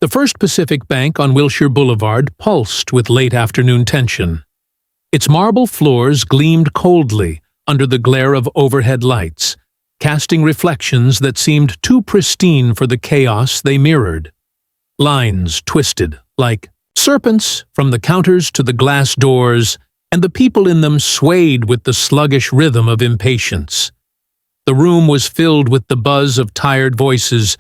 The First Pacific Bank on Wilshire Boulevard pulsed with late afternoon tension. Its marble floors gleamed coldly under the glare of overhead lights, casting reflections that seemed too pristine for the chaos they mirrored. Lines twisted like serpents from the counters to the glass doors, and the people in them swayed with the sluggish rhythm of impatience. The room was filled with the buzz of tired voices,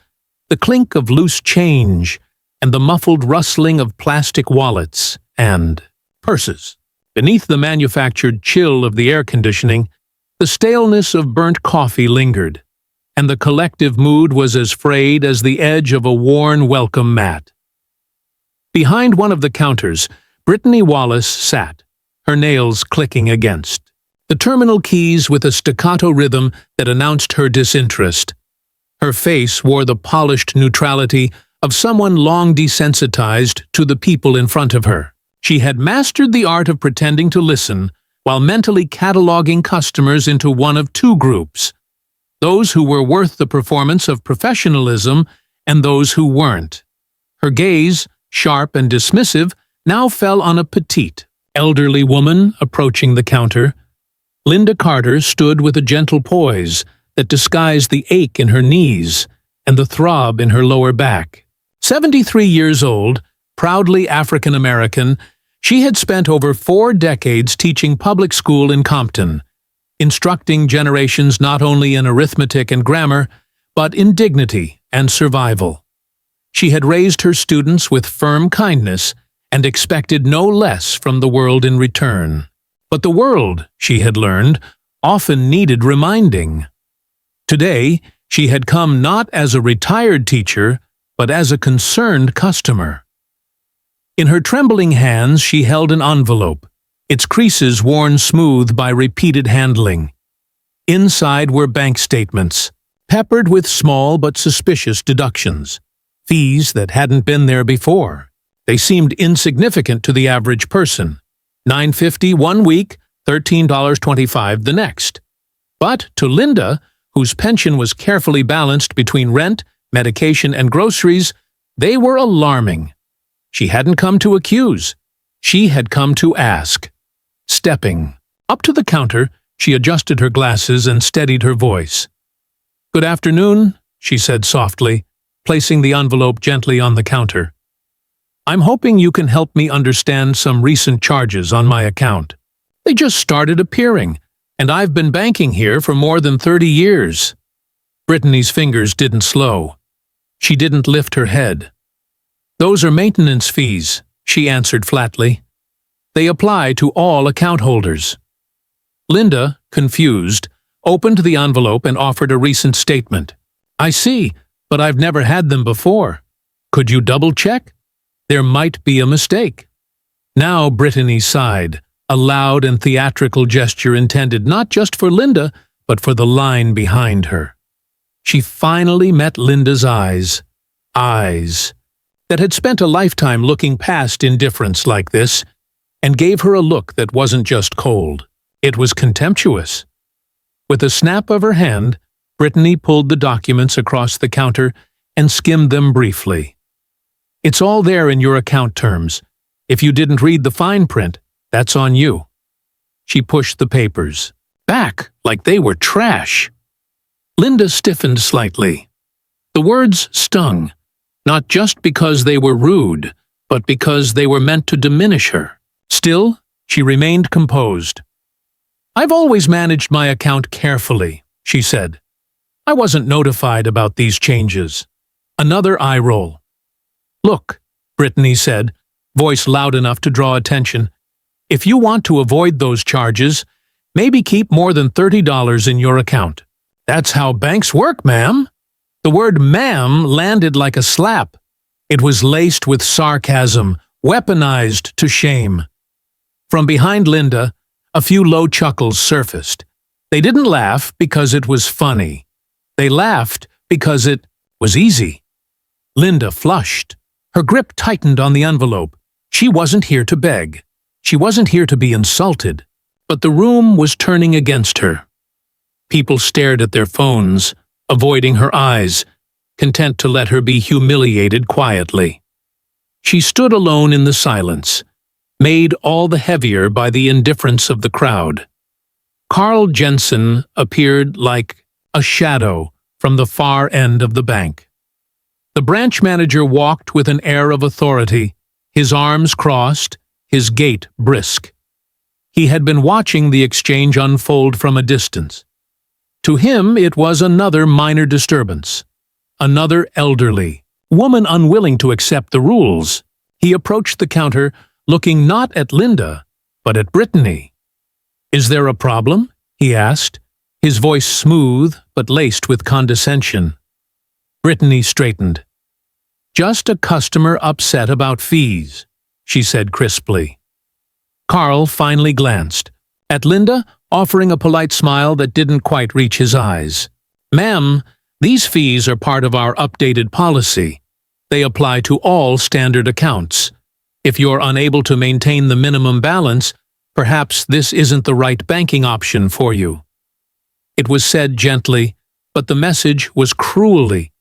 the clink of loose change, and the muffled rustling of plastic wallets and purses. Beneath the manufactured chill of the air conditioning, the staleness of burnt coffee lingered, and the collective mood was as frayed as the edge of a worn welcome mat. Behind one of the counters, Brittany Wallace sat, her nails clicking against the terminal keys with a staccato rhythm that announced her disinterest. Her face wore the polished neutrality of someone long desensitized to the people in front of her. She had mastered the art of pretending to listen while mentally cataloging customers into one of two groups: those who were worth the performance of professionalism and those who weren't. Her gaze, sharp and dismissive, now fell on a petite, elderly woman approaching the counter. Linda Carter stood with a gentle poise that disguised the ache in her knees and the throb in her lower back. 73 years old, proudly African-American, she had spent over 4 decades teaching public school in Compton, instructing generations not only in arithmetic and grammar, but in dignity and survival. She had raised her students with firm kindness and expected no less from the world in return. But the world, she had learned, often needed reminding. Today, she had come not as a retired teacher, but as a concerned customer. In her trembling hands she held an envelope, its creases worn smooth by repeated handling. Inside were bank statements, peppered with small but suspicious deductions, fees that hadn't been there before. They seemed insignificant to the average person. $9.50 one week, $13.25 the next. But to Linda, whose pension was carefully balanced between rent, medication, and groceries, they were alarming. She hadn't come to accuse. She had come to ask. Stepping up to the counter, she adjusted her glasses and steadied her voice. "Good afternoon," she said softly, placing the envelope gently on the counter. "I'm hoping you can help me understand some recent charges on my account. They just started appearing, and I've been banking here for more than 30 years. Brittany's fingers didn't slow. She didn't lift her head. "Those are maintenance fees," she answered flatly. "They apply to all account holders." Linda, confused, opened the envelope and offered a recent statement. "I see, but I've never had them before. Could you double-check? There might be a mistake." Now Brittany sighed, a loud and theatrical gesture intended not just for Linda, but for the line behind her. She finally met Linda's eyes that had spent a lifetime looking past indifference like this, and gave her a look that wasn't just cold. It was contemptuous. With a snap of her hand, Brittany pulled the documents across the counter and skimmed them briefly. "It's all there in your account terms. If you didn't read the fine print, that's on you." She pushed the papers back like they were trash. Linda stiffened slightly. The words stung, not just because they were rude, but because they were meant to diminish her. Still, she remained composed. "I've always managed my account carefully," she said. "I wasn't notified about these changes." Another eye roll. "Look," Brittany said, voice loud enough to draw attention, "if you want to avoid those charges, maybe keep more than $30 in your account." "That's how banks work, ma'am." The word "ma'am" landed like a slap. It was laced with sarcasm, weaponized to shame. From behind Linda, a few low chuckles surfaced. They didn't laugh because it was funny. They laughed because it was easy. Linda flushed. Her grip tightened on the envelope. She wasn't here to beg. She wasn't here to be insulted. But the room was turning against her. People stared at their phones, avoiding her eyes, content to let her be humiliated quietly. She stood alone in the silence, made all the heavier by the indifference of the crowd. Carl Jensen appeared like a shadow from the far end of the bank. The branch manager walked with an air of authority, his arms crossed, his gait brisk. He had been watching the exchange unfold from a distance. To him it was another minor disturbance, another elderly woman unwilling to accept the rules. He approached the counter, looking not at Linda, but at Brittany. "Is there a problem?" he asked, his voice smooth but laced with condescension. Brittany straightened. "Just a customer upset about fees," she said crisply. Carl finally glanced at Linda, offering a polite smile that didn't quite reach his eyes. "Ma'am, these fees are part of our updated policy. They apply to all standard accounts. If you're unable to maintain the minimum balance, perhaps this isn't the right banking option for you." It was said gently, but the message was cruelly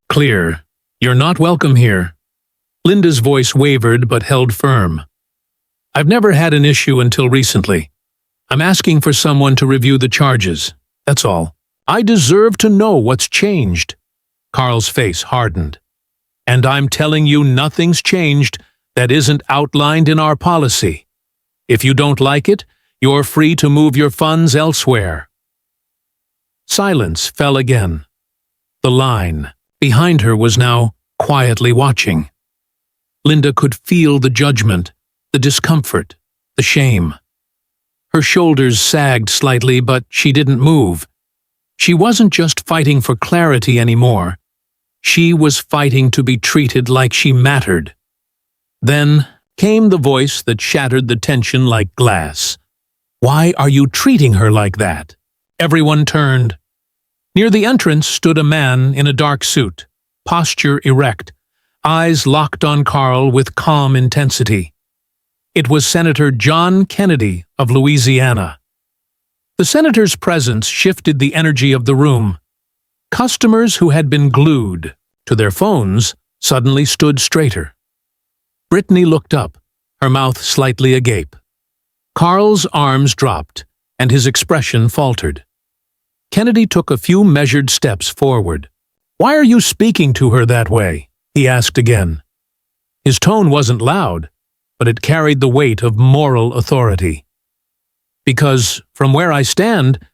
clear. "You're not welcome here." Linda's voice wavered but held firm. "I've never had an issue until recently. I'm asking for someone to review the charges. That's all. I deserve to know what's changed." Carl's face hardened. "And I'm telling you nothing's changed that isn't outlined in our policy. If you don't like it, you're free to move your funds elsewhere." Silence fell again. The line behind her was now quietly watching. Linda could feel the judgment, the discomfort, the shame. Her shoulders sagged slightly, but she didn't move. She wasn't just fighting for clarity anymore. She was fighting to be treated like she mattered. Then came the voice that shattered the tension like glass. "Why are you treating her like that?" Everyone turned. Near the entrance stood a man in a dark suit, posture erect, eyes locked on Carl with calm intensity. It was Senator John Kennedy of Louisiana. The senator's presence shifted the energy of the room. Customers who had been glued to their phones suddenly stood straighter. Brittany looked up, her mouth slightly agape. Carl's arms dropped, and his expression faltered. Kennedy took a few measured steps forward. "Why are you speaking to her that way?" he asked again. His tone wasn't loud, but it carried the weight of moral authority. "Because, from where I stand,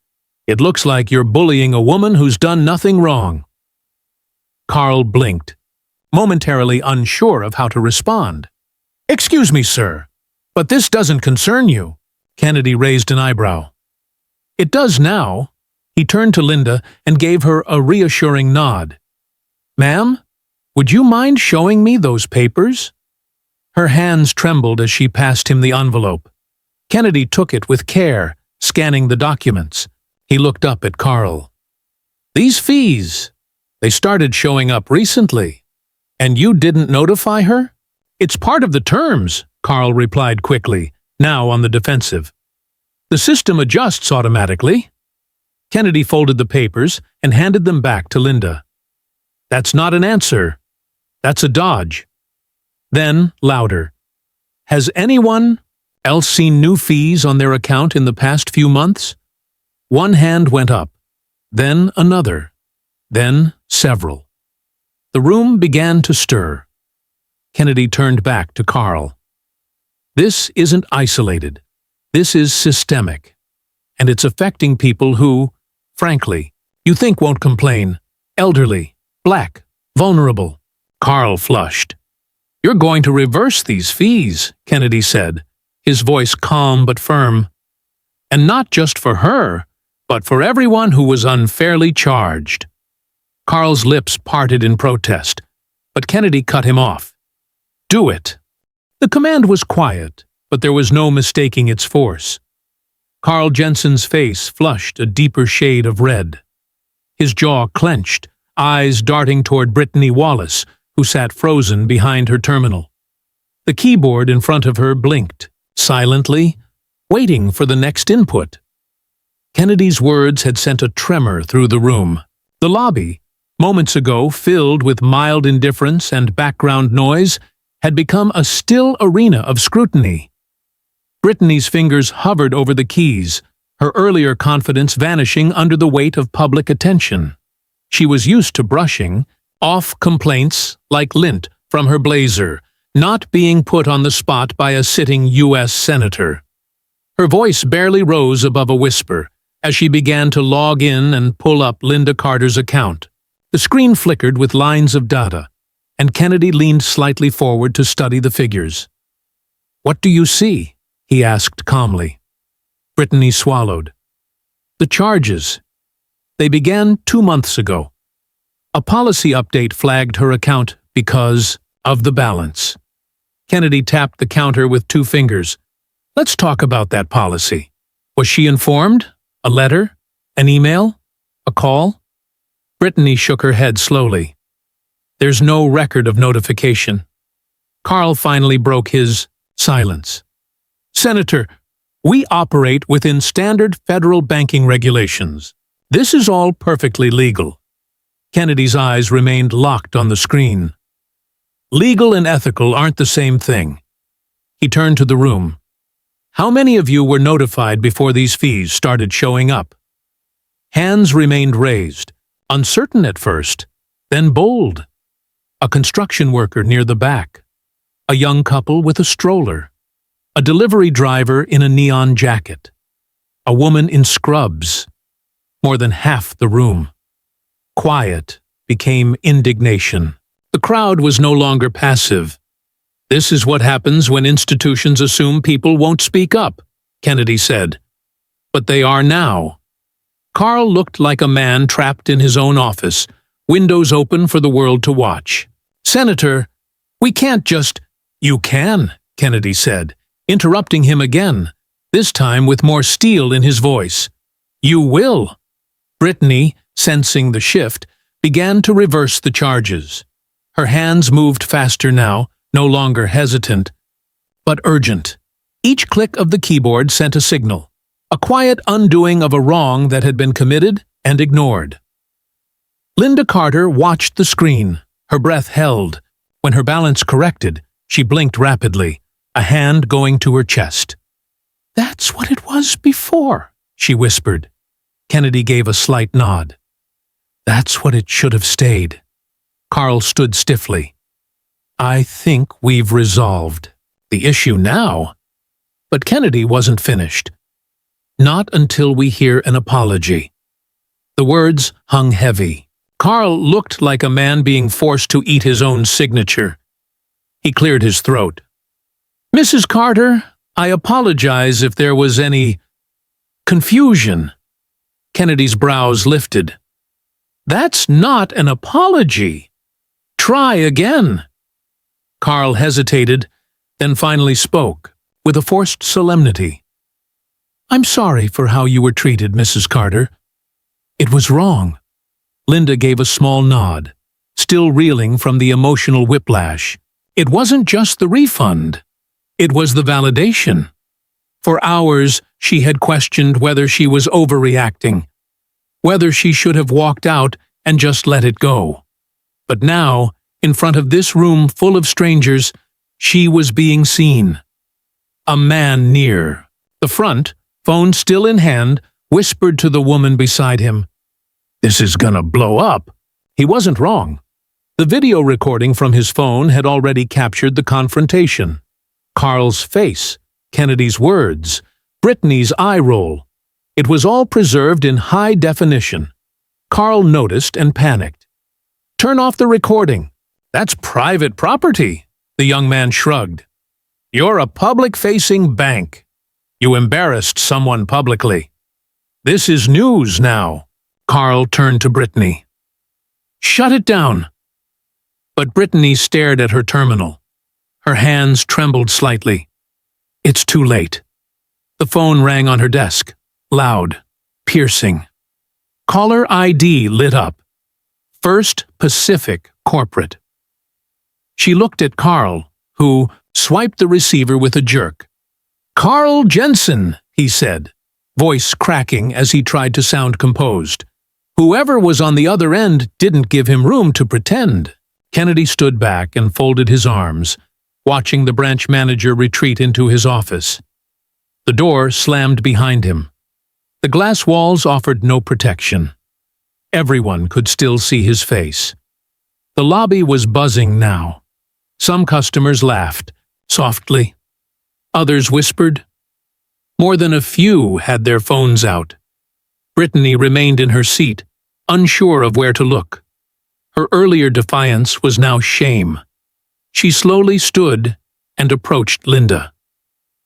it looks like you're bullying a woman who's done nothing wrong." Carl blinked, momentarily unsure of how to respond. "Excuse me, sir, but this doesn't concern you." Kennedy raised an eyebrow. "It does now." He turned to Linda and gave her a reassuring nod. "Ma'am, would you mind showing me those papers?" Her hands trembled as she passed him the envelope. Kennedy took it with care, scanning the documents. He looked up at Carl. "These fees, they started showing up recently. And you didn't notify her?" "It's part of the terms," Carl replied quickly, now on the defensive. "The system adjusts automatically." Kennedy folded the papers and handed them back to Linda. "That's not an answer. That's a dodge." Then, louder, "Has anyone else seen new fees on their account in the past few months?" One hand went up, then another, then several. The room began to stir. Kennedy turned back to Carl. "This isn't isolated. This is systemic. And it's affecting people who, frankly, you think won't complain. Elderly, black, vulnerable." Carl flushed. "You're going to reverse these fees," Kennedy said, his voice calm but firm. "And not just for her, but for everyone who was unfairly charged." Carl's lips parted in protest, but Kennedy cut him off. "Do it." The command was quiet, but there was no mistaking its force. Carl Jensen's face flushed a deeper shade of red. His jaw clenched, eyes darting toward Brittany Wallace, who sat frozen behind her terminal. The keyboard in front of her blinked, silently, waiting for the next input. Kennedy's words had sent a tremor through the room. The lobby, moments ago filled with mild indifference and background noise, had become a still arena of scrutiny. Brittany's fingers hovered over the keys, her earlier confidence vanishing under the weight of public attention. She was used to brushing off complaints like lint from her blazer, not being put on the spot by a sitting U.S. senator. Her voice barely rose above a whisper as she began to log in and pull up Linda Carter's account. The screen flickered with lines of data, and Kennedy leaned slightly forward to study the figures. "What do you see?" he asked calmly. Brittany swallowed. "The charges. They began 2 months ago. A policy update flagged her account because of the balance." Kennedy tapped the counter with 2 fingers. "Let's talk about that policy. Was she informed? A letter? An email? A call?" Brittany shook her head slowly. "There's no record of notification." Carl finally broke his silence. "Senator, we operate within standard federal banking regulations. This is all perfectly legal." Kennedy's eyes remained locked on the screen. "Legal and ethical aren't the same thing." He turned to the room. "How many of you were notified before these fees started showing up?" Hands remained raised, uncertain at first, then bold. A construction worker near the back, a young couple with a stroller, a delivery driver in a neon jacket, a woman in scrubs. More than half the room. Quiet became indignation. The crowd was no longer passive. "This is what happens when institutions assume people won't speak up," Kennedy said. "But they are now." Carl looked like a man trapped in his own office, windows open for the world to watch. "Senator, we can't just—" "You can," Kennedy said, interrupting him again, this time with more steel in his voice. "You will." Brittany, sensing the shift, began to reverse the charges. Her hands moved faster now, no longer hesitant, but urgent. Each click of the keyboard sent a signal, a quiet undoing of a wrong that had been committed and ignored. Linda Carter watched the screen, her breath held. When her balance corrected, she blinked rapidly, a hand going to her chest. "That's what it was before," she whispered. Kennedy gave a slight nod. "That's what it should have stayed." Carl stood stiffly. "I think we've resolved the issue now." But Kennedy wasn't finished. "Not until we hear an apology." The words hung heavy. Carl looked like a man being forced to eat his own signature. He cleared his throat. "Mrs. Carter, I apologize if there was any confusion." Kennedy's brows lifted. "That's not an apology. Try again." Carl hesitated, then finally spoke, with a forced solemnity. "I'm sorry for how you were treated, Mrs. Carter. It was wrong." Linda gave a small nod, still reeling from the emotional whiplash. It wasn't just the refund. It was the validation. For hours, she had questioned whether she was overreacting, whether she should have walked out and just let it go. But now, in front of this room full of strangers, she was being seen. A man near. The front, phone still in hand, whispered to the woman beside him, "This is gonna blow up." He wasn't wrong. The video recording from his phone had already captured the confrontation. Carl's face, Kennedy's words, Brittany's eye roll. It was all preserved in high definition. Carl noticed and panicked. "Turn off the recording. That's private property," the young man shrugged. "You're a public-facing bank. You embarrassed someone publicly. This is news now." Carl turned to Brittany. "Shut it down." But Brittany stared at her terminal. Her hands trembled slightly. "It's too late." The phone rang on her desk, loud, piercing. Caller ID lit up. First Pacific Corporate. She looked at Carl, who swiped the receiver with a jerk. "Carl Jensen," he said, voice cracking as he tried to sound composed. Whoever was on the other end didn't give him room to pretend. Kennedy stood back and folded his arms, watching the branch manager retreat into his office. The door slammed behind him. The glass walls offered no protection. Everyone could still see his face. The lobby was buzzing now. Some customers laughed, softly. Others whispered. More than a few had their phones out. Brittany remained in her seat, unsure of where to look. Her earlier defiance was now shame. She slowly stood and approached Linda.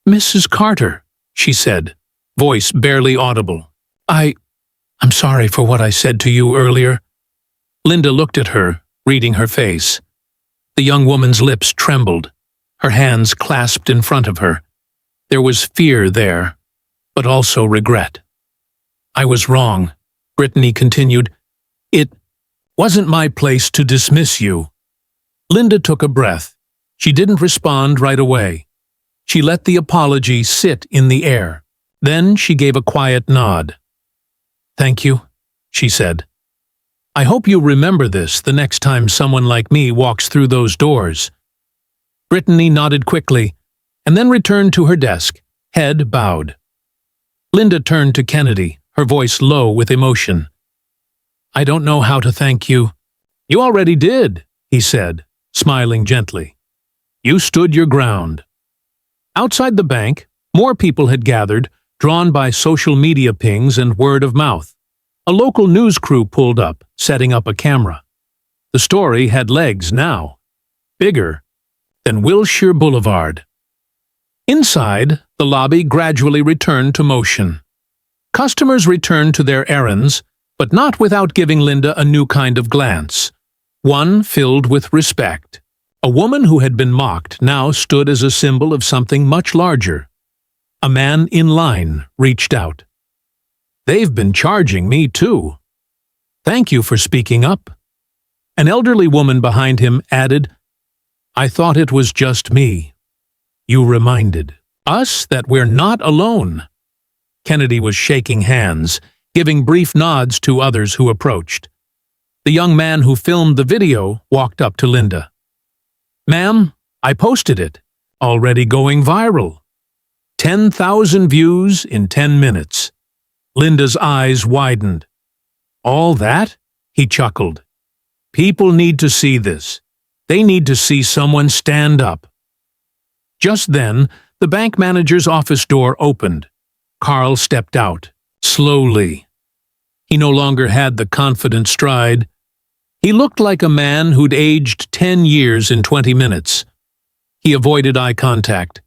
"Mrs. Carter," she said, voice barely audible. I'm sorry for what I said to you earlier." Linda looked at her, reading her face. The young woman's lips trembled, her hands clasped in front of her. There was fear there, but also regret. "I was wrong," Brittany continued. "It wasn't my place to dismiss you." Linda took a breath. She didn't respond right away. She let the apology sit in the air. Then she gave a quiet nod. "Thank you," she said. "I hope you remember this the next time someone like me walks through those doors." Brittany nodded quickly, and then returned to her desk, head bowed. Linda turned to Kennedy, her voice low with emotion. "I don't know how to thank you." "You already did," he said, smiling gently. "You stood your ground." Outside the bank, more people had gathered, drawn by social media pings and word of mouth. A local news crew pulled up, setting up a camera. The story had legs now, bigger than Wilshire Boulevard. Inside, the lobby gradually returned to motion. Customers returned to their errands, but not without giving Linda a new kind of glance, one filled with respect. A woman who had been mocked now stood as a symbol of something much larger. A man in line reached out. "They've been charging me too. Thank you for speaking up." An elderly woman behind him added, "I thought it was just me." "You reminded us that we're not alone." Kennedy was shaking hands, giving brief nods to others who approached. The young man who filmed the video walked up to Linda. "Ma'am, I posted it. Already going viral. 10,000 views in 10 minutes. Linda's eyes widened. "All that?" he chuckled. "People need to see this. They need to see someone stand up." Just then, the bank manager's office door opened. Carl stepped out, slowly. He no longer had the confident stride. He looked like a man who'd aged 10 years in 20 minutes. He avoided eye contact.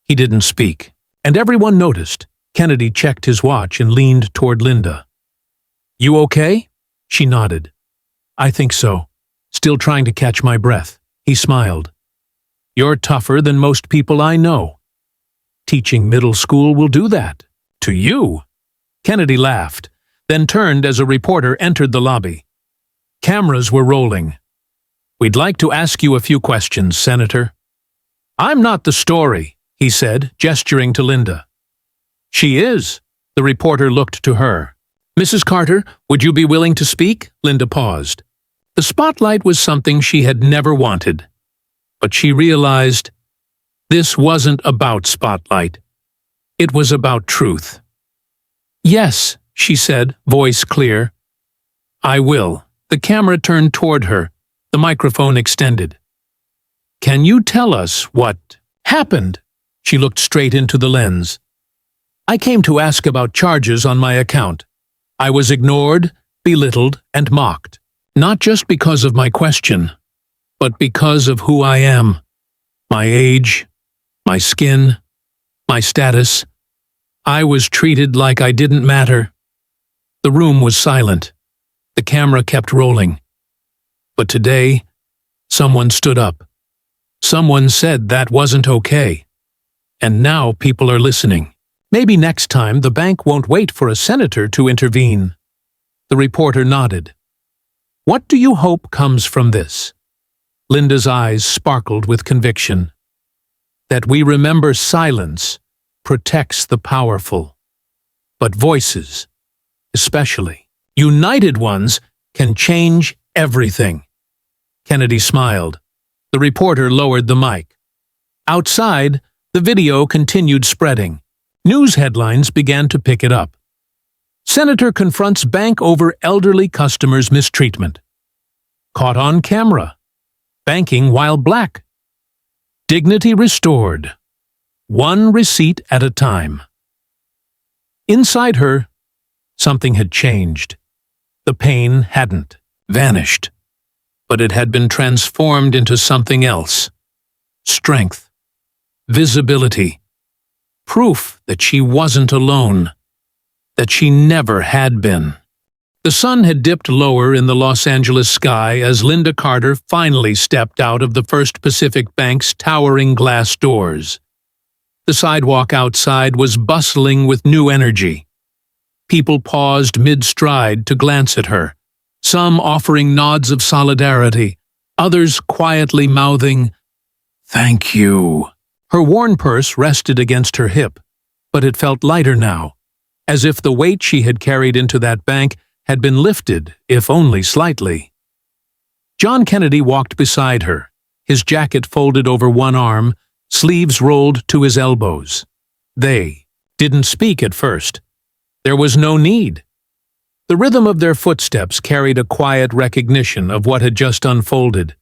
He didn't speak, and everyone noticed. Kennedy checked his watch and leaned toward Linda. "You okay?" She nodded. "I think so. Still trying to catch my breath." He smiled. "You're tougher than most people I know." "Teaching middle school will do that. To you." Kennedy laughed, then turned as a reporter entered the lobby. Cameras were rolling. "We'd like to ask you a few questions, Senator." "I'm not the story," he said, gesturing to Linda. "She is." The reporter looked to her. "Mrs. Carter, would you be willing to speak?" Linda paused. The spotlight was something she had never wanted. But she realized this wasn't about spotlight. It was about truth. "Yes," she said, voice clear. "I will." The camera turned toward her, the microphone extended. "Can you tell us what happened?" She looked straight into the lens. "I came to ask about charges on my account. I was ignored, belittled, and mocked. Not just because of my question, but because of who I am. My age, my skin, my status. I was treated like I didn't matter." The room was silent. The camera kept rolling. But today, someone stood up. Someone said that wasn't okay. And now people are listening. Maybe next time the bank won't wait for a senator to intervene. The reporter nodded. "What do you hope comes from this?" Linda's eyes sparkled with conviction. "That we remember silence protects the powerful. But voices, especially united ones, can change everything." Kennedy smiled. The reporter lowered the mic. Outside, the video continued spreading. News headlines began to pick it up. Senator confronts bank over elderly customer's mistreatment. Caught on camera. Banking while black. Dignity restored. One receipt at a time. Inside her, something had changed. The pain hadn't vanished, but it had been transformed into something else. Strength. Visibility. Proof that she wasn't alone. That she never had been. The sun had dipped lower in the Los Angeles sky as Linda Carter finally stepped out of the First Pacific Bank's towering glass doors. The sidewalk outside was bustling with new energy. People paused mid-stride to glance at her, some offering nods of solidarity, others quietly mouthing, "Thank you." Her worn purse rested against her hip, but it felt lighter now, as if the weight she had carried into that bank had been lifted, if only slightly. John Kennedy walked beside her, his jacket folded over one arm, sleeves rolled to his elbows. They didn't speak at first. There was no need. The rhythm of their footsteps carried a quiet recognition of what had just unfolded.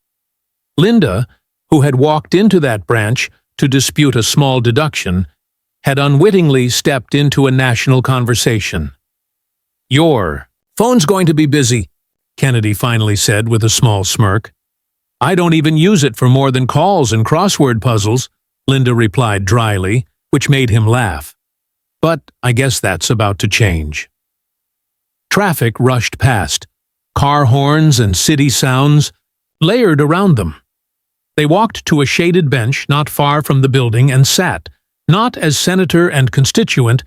Linda, who had walked into that branch to dispute a small deduction, had unwittingly stepped into a national conversation. "Your phone's going to be busy," Kennedy finally said with a small smirk. "I don't even use it for more than calls and crossword puzzles," Linda replied dryly, which made him laugh. "But I guess that's about to change." Traffic rushed past, car horns and city sounds layered around them. They walked to a shaded bench not far from the building and sat, not as senator and constituent,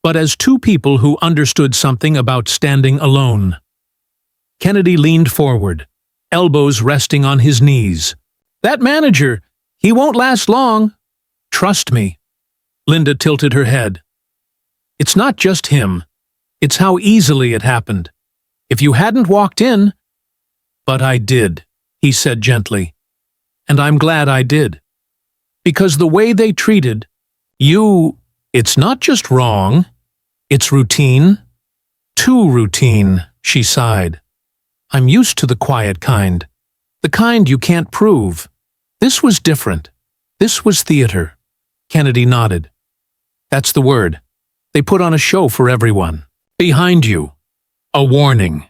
but as two people who understood something about standing alone. Kennedy leaned forward, elbows resting on his knees. "That manager, he won't last long. Trust me." Linda tilted her head. "It's not just him. It's how easily it happened. If you hadn't walked in—" "But I did," he said gently. "And I'm glad I did. Because the way they treated you, it's not just wrong. It's routine. Too routine," she sighed. "I'm used to the quiet kind. The kind you can't prove. This was different. This was theater." Kennedy nodded. "That's the word. They put on a show for everyone. Behind you. A warning.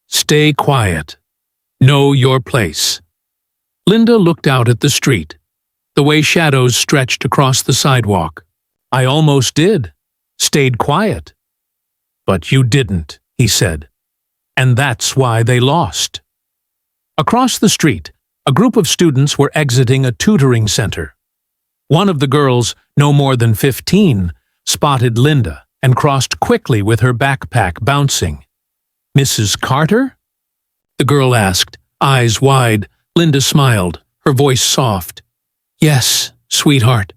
Stay quiet. Know your place." Linda looked out at the street, the way shadows stretched across the sidewalk. "I almost did. Stayed quiet." "But you didn't," he said. "And that's why they lost." Across the street, a group of students were exiting a tutoring center. One of the girls, no more than 15, spotted Linda and crossed quickly with her backpack bouncing. "Mrs. Carter?" the girl asked, eyes wide. Linda smiled, her voice soft. "Yes, sweetheart."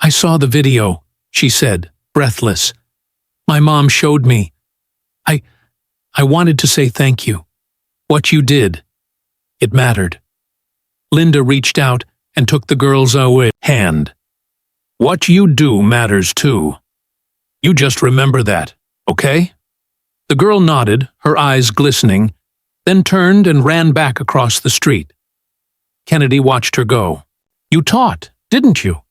"I saw the video," she said, breathless. "My mom showed me. I wanted to say thank you. What you did. It mattered." Linda reached out and took the girl's hand. "What you do matters too. You just remember that, okay?" The girl nodded, her eyes glistening, then turned and ran back across the street. Kennedy watched her go. "You taught, didn't you?"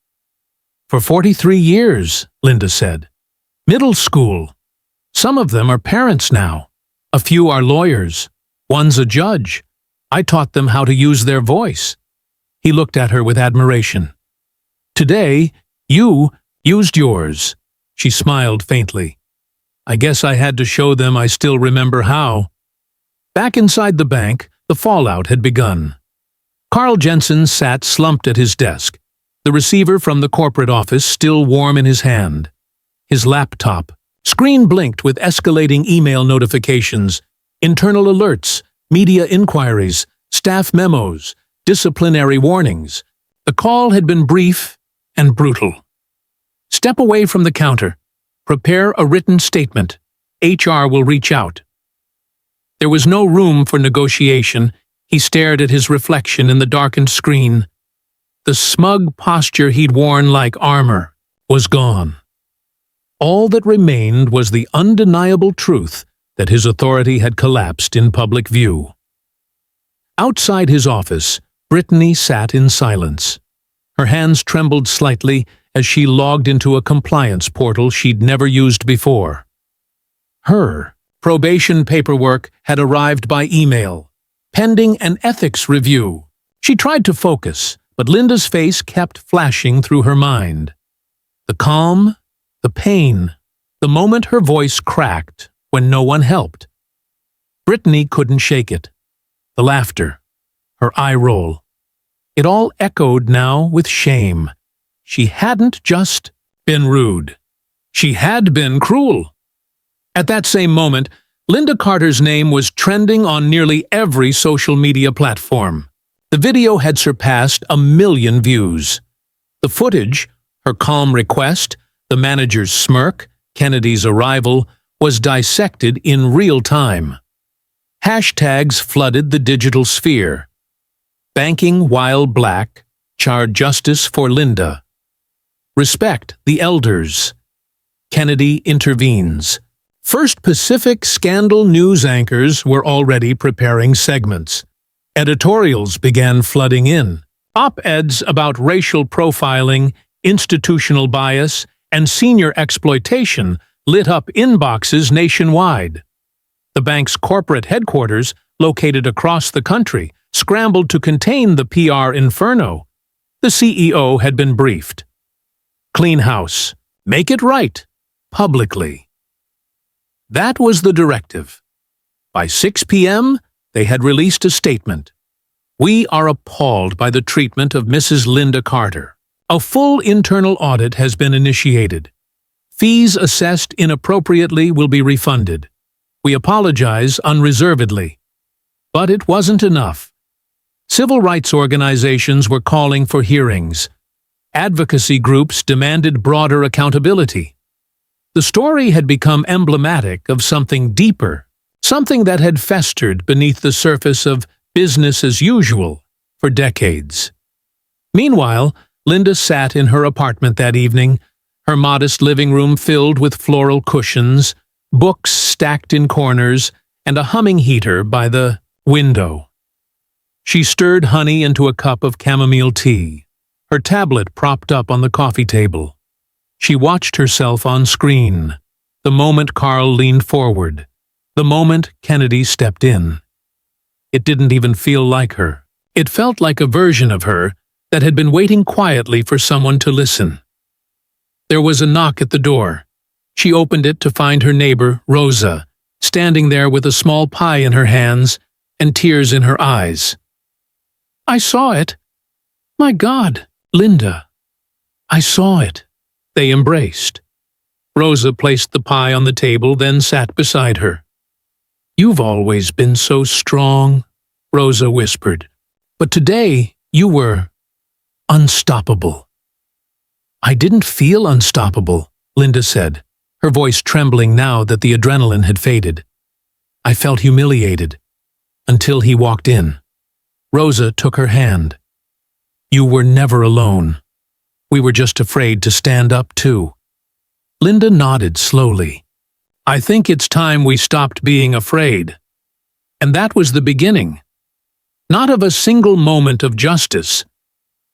"For 43 years, Linda said. "Middle school. Some of them are parents now. A few are lawyers. One's a judge. I taught them how to use their voice." He looked at her with admiration. "Today, you used yours." She smiled faintly. "I guess I had to show them I still remember how." Back inside the bank, the fallout had begun. Carl Jensen sat slumped at his desk, the receiver from the corporate office still warm in his hand. His laptop screen blinked with escalating email notifications, internal alerts, media inquiries, staff memos, disciplinary warnings. The call had been brief and brutal. "Step away from the counter. Prepare a written statement. HR will reach out." There was no room for negotiation. He stared at his reflection in the darkened screen. The smug posture he'd worn like armor was gone. All that remained was the undeniable truth that his authority had collapsed in public view. Outside his office, Brittany sat in silence. Her hands trembled slightly as she logged into a compliance portal she'd never used before. Her probation paperwork had arrived by email, pending an ethics review. She tried to focus, but Linda's face kept flashing through her mind. The calm, the pain, the moment her voice cracked when no one helped. Brittany couldn't shake it. The laughter, her eye roll. It all echoed now with shame. She hadn't just been rude. She had been cruel. At that same moment, Linda Carter's name was trending on nearly every social media platform. The video had surpassed 1 million views. The footage, her calm request, the manager's smirk, Kennedy's arrival, was dissected in real time. Hashtags flooded the digital sphere. Banking while black, charred justice for Linda. Respect the elders. Kennedy intervenes. First Pacific scandal news anchors were already preparing segments. Editorials began flooding in. Op-eds about racial profiling, institutional bias, and senior exploitation lit up inboxes nationwide. The bank's corporate headquarters, located across the country, scrambled to contain the PR inferno. The CEO had been briefed. Clean house. Make it right. Publicly. That was the directive. By 6 p.m., they had released a statement. We are appalled by the treatment of Mrs. Linda Carter. A full internal audit has been initiated. Fees assessed inappropriately will be refunded. We apologize unreservedly. But it wasn't enough. Civil rights organizations were calling for hearings. Advocacy groups demanded broader accountability. The story had become emblematic of something deeper, something that had festered beneath the surface of business as usual for decades. Meanwhile, Linda sat in her apartment that evening, her modest living room filled with floral cushions, books stacked in corners, and a humming heater by the window. She stirred honey into a cup of chamomile tea, her tablet propped up on the coffee table. She watched herself on screen, the moment Carl leaned forward, the moment Kennedy stepped in. It didn't even feel like her. It felt like a version of her that had been waiting quietly for someone to listen. There was a knock at the door. She opened it to find her neighbor, Rosa, standing there with a small pie in her hands and tears in her eyes. I saw it. My God, Linda. I saw it. They embraced. Rosa placed the pie on the table, then sat beside her. You've always been so strong, Rosa whispered. But today, you were unstoppable. I didn't feel unstoppable, Linda said, her voice trembling now that the adrenaline had faded. I felt humiliated. Until he walked in. Rosa took her hand. You were never alone. We were just afraid to stand up too. Linda nodded slowly. I think it's time we stopped being afraid. And that was the beginning. Not of a single moment of justice,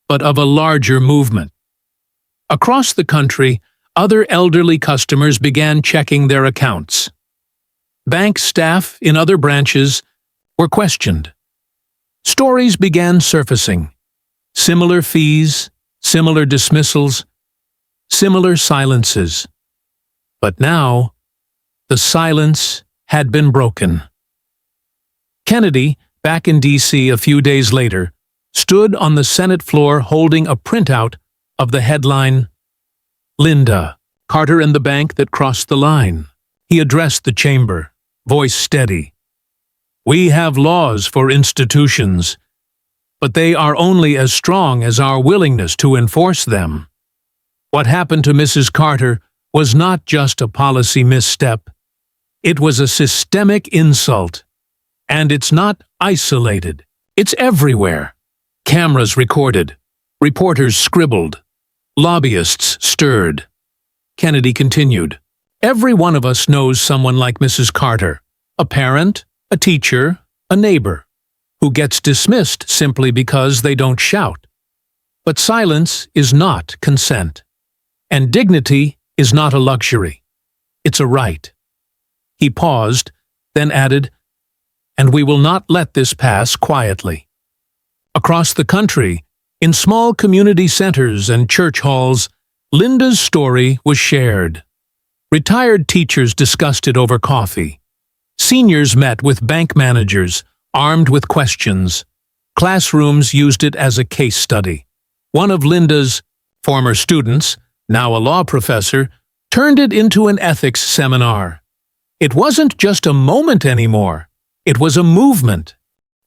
but of a larger movement. Across the country, other elderly customers began checking their accounts. Bank staff in other branches were questioned. Stories began surfacing. Similar fees, similar dismissals, similar silences. But now, the silence had been broken. Kennedy, back in D.C. a few days later, stood on the Senate floor holding a printout of the headline, Linda, Carter and the bank that crossed the line. He addressed the chamber, voice steady. We have laws for institutions, but they are only as strong as our willingness to enforce them. What happened to Mrs. Carter was not just a policy misstep. It was a systemic insult. And it's not isolated. It's everywhere. Cameras recorded. Reporters scribbled. Lobbyists stirred. Kennedy continued. Every one of us knows someone like Mrs. Carter, a parent, a teacher, a neighbor, who gets dismissed simply because they don't shout. But silence is not consent, and dignity is not a luxury. It's a right. He paused, then added, and we will not let this pass quietly. Across the country, in small community centers and church halls, Linda's story was shared. Retired teachers discussed it over coffee. Seniors met with bank managers, armed with questions. Classrooms used it as a case study. One of Linda's former students, now a law professor, turned it into an ethics seminar. It wasn't just a moment anymore. It was a movement.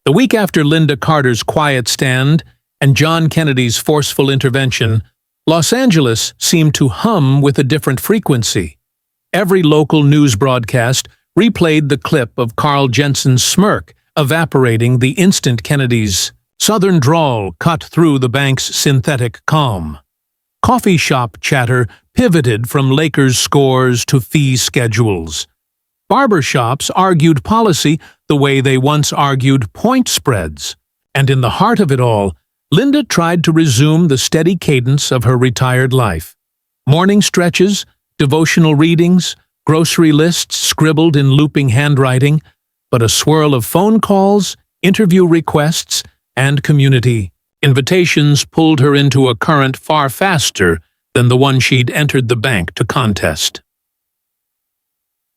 The week after Linda Carter's quiet stand and John Kennedy's forceful intervention, Los Angeles seemed to hum with a different frequency. Every local news broadcast replayed the clip of Carl Jensen's smirk evaporating the instant Kennedy's southern drawl cut through the bank's synthetic calm. Coffee shop chatter pivoted from Lakers scores to fee schedules. Barber shops argued policy the way they once argued point spreads. And in the heart of it all, Linda tried to resume the steady cadence of her retired life. Morning stretches, devotional readings, grocery lists scribbled in looping handwriting, but a swirl of phone calls, interview requests, and community invitations pulled her into a current far faster than the one she'd entered the bank to contest.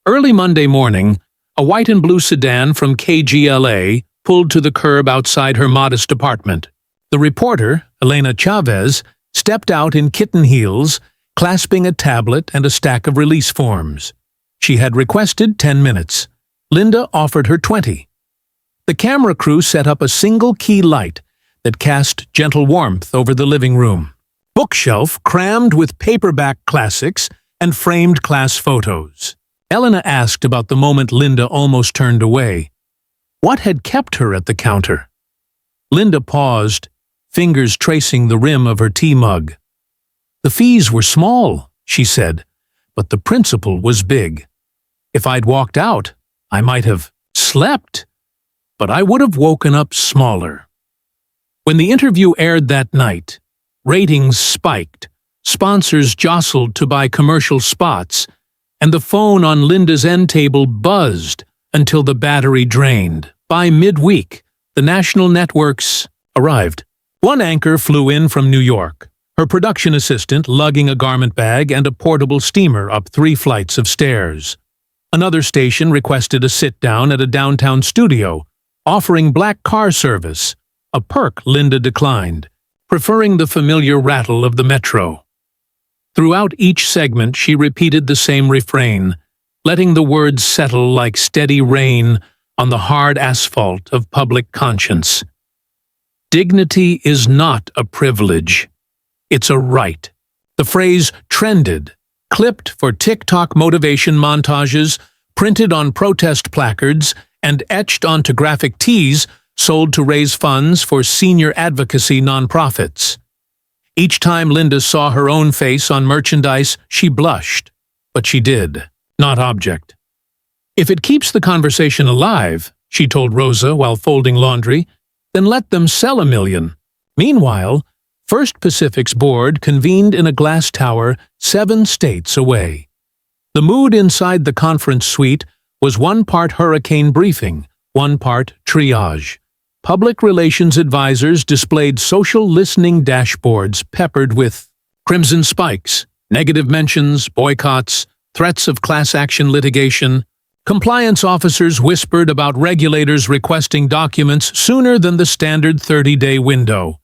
Early Monday morning, a white and blue sedan from KGLA pulled to the curb outside her modest apartment. The reporter, Elena Chavez, stepped out in kitten heels, clasping a tablet and a stack of release forms. She had requested 10 minutes. Linda offered her 20. The camera crew set up a single-key light that cast gentle warmth over the living room. Bookshelf crammed with paperback classics and framed class photos. Elena asked about the moment Linda almost turned away. What had kept her at the counter? Linda paused, fingers tracing the rim of her tea mug. The fees were small, she said, but the principal was big. If I'd walked out, I might have slept, but I would have woken up smaller. When the interview aired that night, ratings spiked, sponsors jostled to buy commercial spots, and the phone on Linda's end table buzzed until the battery drained. By midweek, the national networks arrived. One anchor flew in from New York, her production assistant lugging a garment bag and a portable steamer up 3 flights of stairs. Another station requested a sit-down at a downtown studio, offering black car service, a perk Linda declined, preferring the familiar rattle of the metro. Throughout each segment, she repeated the same refrain, letting the words settle like steady rain on the hard asphalt of public conscience. Dignity is not a privilege. It's a right. The phrase trended, clipped for TikTok motivation montages, printed on protest placards, and etched onto graphic tees sold to raise funds for senior advocacy nonprofits. Each time Linda saw her own face on merchandise, she blushed. But she did, not object. If it keeps the conversation alive, she told Rosa while folding laundry, then let them sell 1 million. Meanwhile, First Pacific's board convened in a glass tower 7 states away. The mood inside the conference suite was 1 part hurricane briefing, 1 part triage. Public relations advisors displayed social listening dashboards peppered with crimson spikes, negative mentions, boycotts, threats of class action litigation. Compliance officers whispered about regulators requesting documents sooner than the standard 30-day window.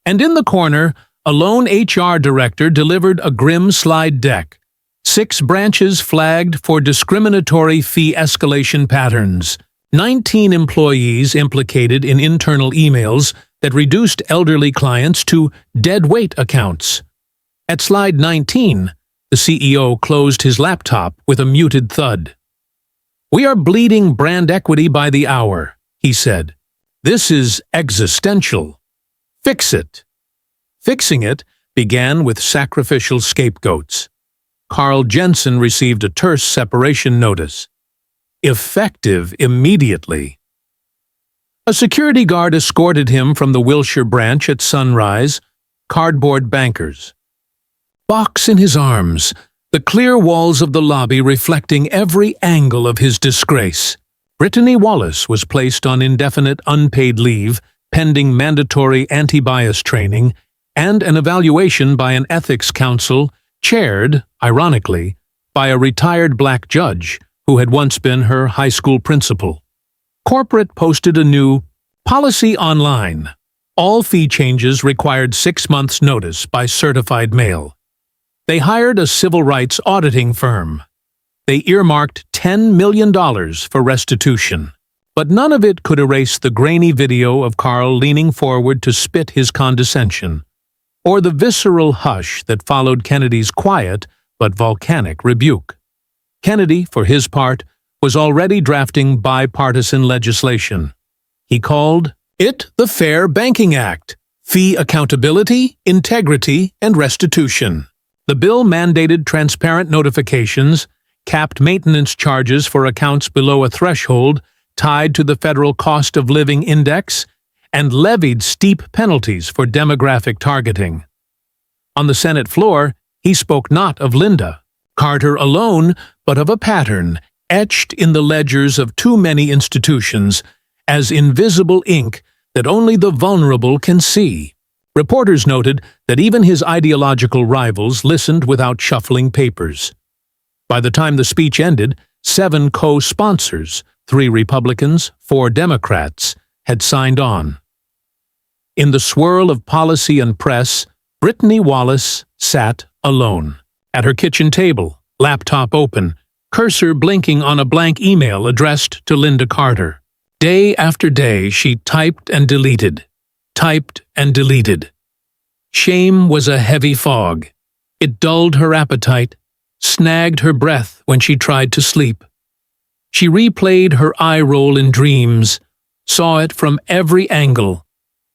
And in the corner, a lone HR director delivered a grim slide deck. 6 branches flagged for discriminatory fee escalation patterns. 19 employees implicated in internal emails that reduced elderly clients to dead-weight accounts. At slide 19, the CEO closed his laptop with a muted thud. "We are bleeding brand equity by the hour," he said. "This is existential. Fix it." Fixing it began with sacrificial scapegoats. Carl Jensen received a terse separation notice. Effective immediately. A security guard escorted him from the Wilshire branch at sunrise, cardboard bankers. Box in his arms, the clear walls of the lobby reflecting every angle of his disgrace. Brittany Wallace was placed on indefinite unpaid leave, pending mandatory anti-bias training, and an evaluation by an ethics council chaired, ironically, by a retired black judge who had once been her high school principal. Corporate posted a new policy online. All fee changes required 6 months' notice by certified mail. They hired a civil rights auditing firm. They earmarked $10 million for restitution. But none of it could erase the grainy video of Carl leaning forward to spit his condescension, or the visceral hush that followed Kennedy's quiet but volcanic rebuke. Kennedy, for his part, was already drafting bipartisan legislation. He called it the Fair Banking Act, fee accountability, integrity, and restitution. The bill mandated transparent notifications, capped maintenance charges for accounts below a threshold tied to the federal cost of living index, and levied steep penalties for demographic targeting. On the Senate floor, he spoke not of Linda Carter alone, but of a pattern etched in the ledgers of too many institutions as invisible ink that only the vulnerable can see. Reporters noted that even his ideological rivals listened without shuffling papers. By the time the speech ended, 7 co-sponsors, 3 Republicans, 4 Democrats, had signed on. In the swirl of policy and press, Brittany Wallace sat alone. At her kitchen table, laptop open, cursor blinking on a blank email addressed to Linda Carter. Day after day she typed and deleted. Typed and deleted. Shame was a heavy fog. It dulled her appetite, snagged her breath when she tried to sleep. She replayed her eye roll in dreams, saw it from every angle,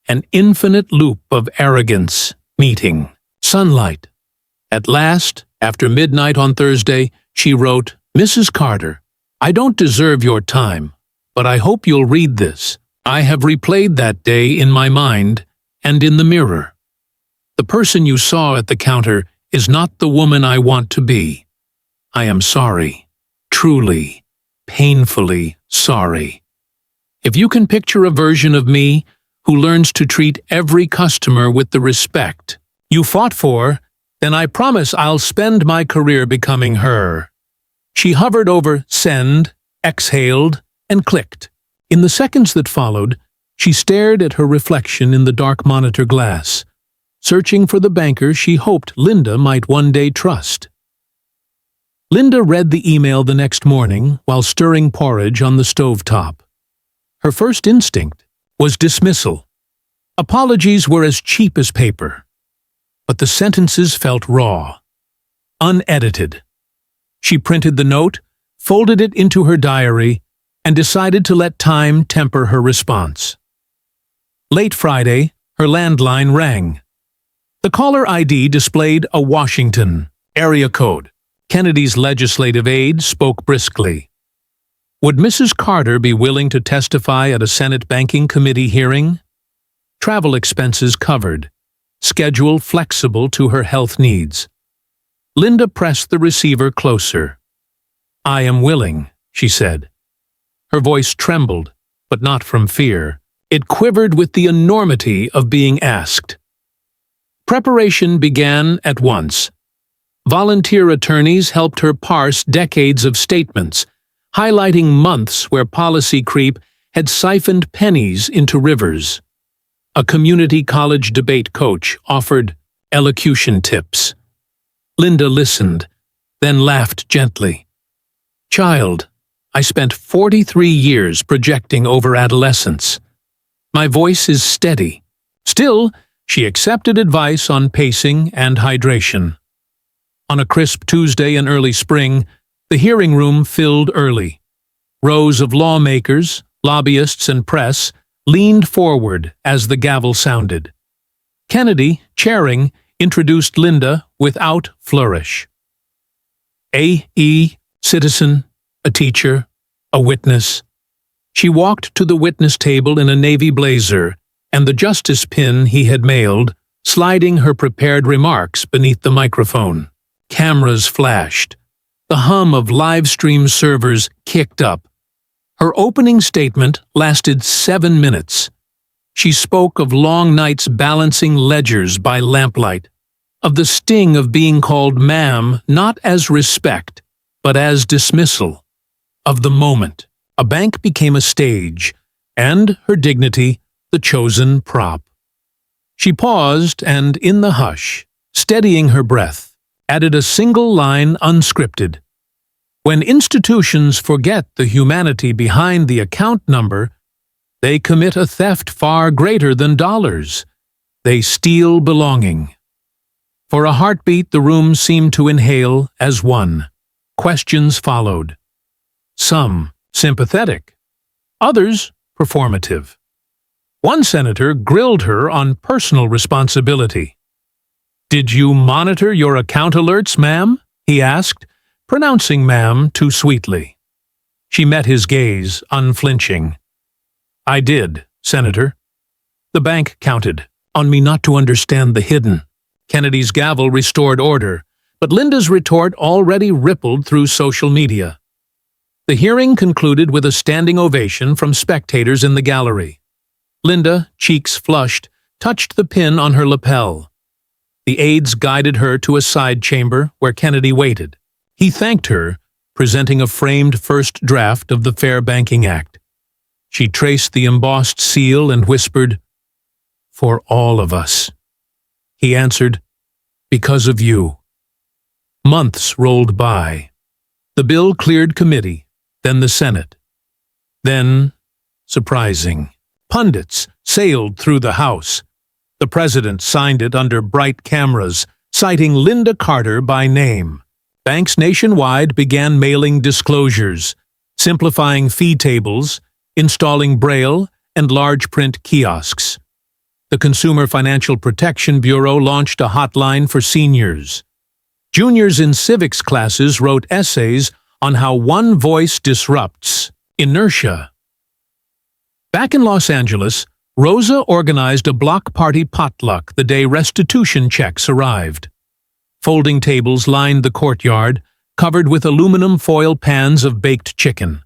an infinite loop of arrogance meeting sunlight. At last, after midnight on Thursday, she wrote, "Mrs. Carter, I don't deserve your time, but I hope you'll read this. I have replayed that day in my mind and in the mirror. The person you saw at the counter is not the woman I want to be. I am sorry, truly, painfully sorry. If you can picture a version of me who learns to treat every customer with the respect you fought for, then I promise I'll spend my career becoming her." She hovered over send, exhaled, and clicked. In the seconds that followed, she stared at her reflection in the dark monitor glass, searching for the banker she hoped Linda might one day trust. Linda read the email the next morning while stirring porridge on the stovetop. Her first instinct was dismissal. Apologies were as cheap as paper. But the sentences felt raw, unedited. She printed the note, folded it into her diary, and decided to let time temper her response. Late Friday, her landline rang. The caller ID displayed a Washington area code. Kennedy's legislative aide spoke briskly. Would Mrs. Carter be willing to testify at a Senate Banking Committee hearing? Travel expenses covered. Schedule flexible to her health needs. Linda pressed the receiver closer. "I am willing," she said. Her voice trembled, but not from fear. It quivered with the enormity of being asked. Preparation began at once. Volunteer attorneys helped her parse decades of statements, highlighting months where policy creep had siphoned pennies into rivers. A community college debate coach offered elocution tips. Linda listened, then laughed gently. "Child, I spent 43 years projecting over adolescence. My voice is steady." Still, she accepted advice on pacing and hydration. On a crisp Tuesday in early spring, the hearing room filled early. Rows of lawmakers, lobbyists, and press leaned forward as the gavel sounded. Kennedy, chairing, introduced Linda without flourish. A.E., citizen, a teacher, a witness. She walked to the witness table in a navy blazer and the justice pin he had mailed, sliding her prepared remarks beneath the microphone. Cameras flashed. The hum of live stream servers kicked up. Her opening statement lasted 7 minutes. She spoke of long nights balancing ledgers by lamplight, of the sting of being called ma'am not as respect, but as dismissal, of the moment a bank became a stage, and her dignity the chosen prop. She paused and, in the hush, steadying her breath, added a single line unscripted. When institutions forget the humanity behind the account number, they commit a theft far greater than dollars. They steal belonging. For a heartbeat, the room seemed to inhale as one. Questions followed. Some sympathetic, others performative. One senator grilled her on personal responsibility. "Did you monitor your account alerts, ma'am?" he asked, pronouncing ma'am too sweetly. She met his gaze, unflinching. "I did, Senator." The bank counted on me not to understand the hidden. Kennedy's gavel restored order, but Linda's retort already rippled through social media. The hearing concluded with a standing ovation from spectators in the gallery. Linda, cheeks flushed, touched the pin on her lapel. The aides guided her to a side chamber where Kennedy waited. He thanked her, presenting a framed first draft of the Fair Banking Act. She traced the embossed seal and whispered, "For all of us." He answered, "Because of you." Months rolled by. The bill cleared committee, then the Senate. Then, surprising, pundits sailed through the House. The president signed it under bright cameras, citing Linda Carter by name. Banks nationwide began mailing disclosures, simplifying fee tables, installing Braille and large print kiosks. The Consumer Financial Protection Bureau launched a hotline for seniors. Juniors in civics classes wrote essays on how one voice disrupts inertia. Back in Los Angeles, Rosa organized a block party potluck the day restitution checks arrived. Folding tables lined the courtyard, covered with aluminum foil pans of baked chicken,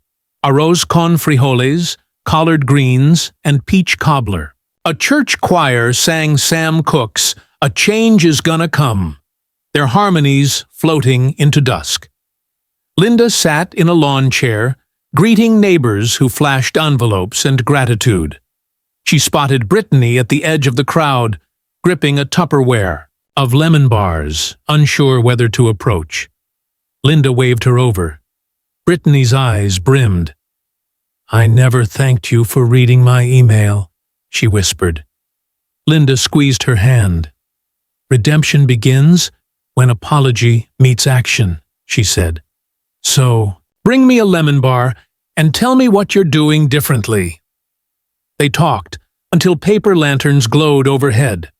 arroz con frijoles, collard greens, and peach cobbler. A church choir sang Sam Cooke's "A Change Is Gonna Come," their harmonies floating into dusk. Linda sat in a lawn chair, greeting neighbors who flashed envelopes and gratitude. She spotted Brittany at the edge of the crowd, gripping a Tupperware of lemon bars, unsure whether to approach. Linda waved her over. Brittany's eyes brimmed. "I never thanked you for reading my email," she whispered. Linda squeezed her hand. "Redemption begins when apology meets action," she said. "So, bring me a lemon bar and tell me what you're doing differently." They talked until paper lanterns glowed overhead.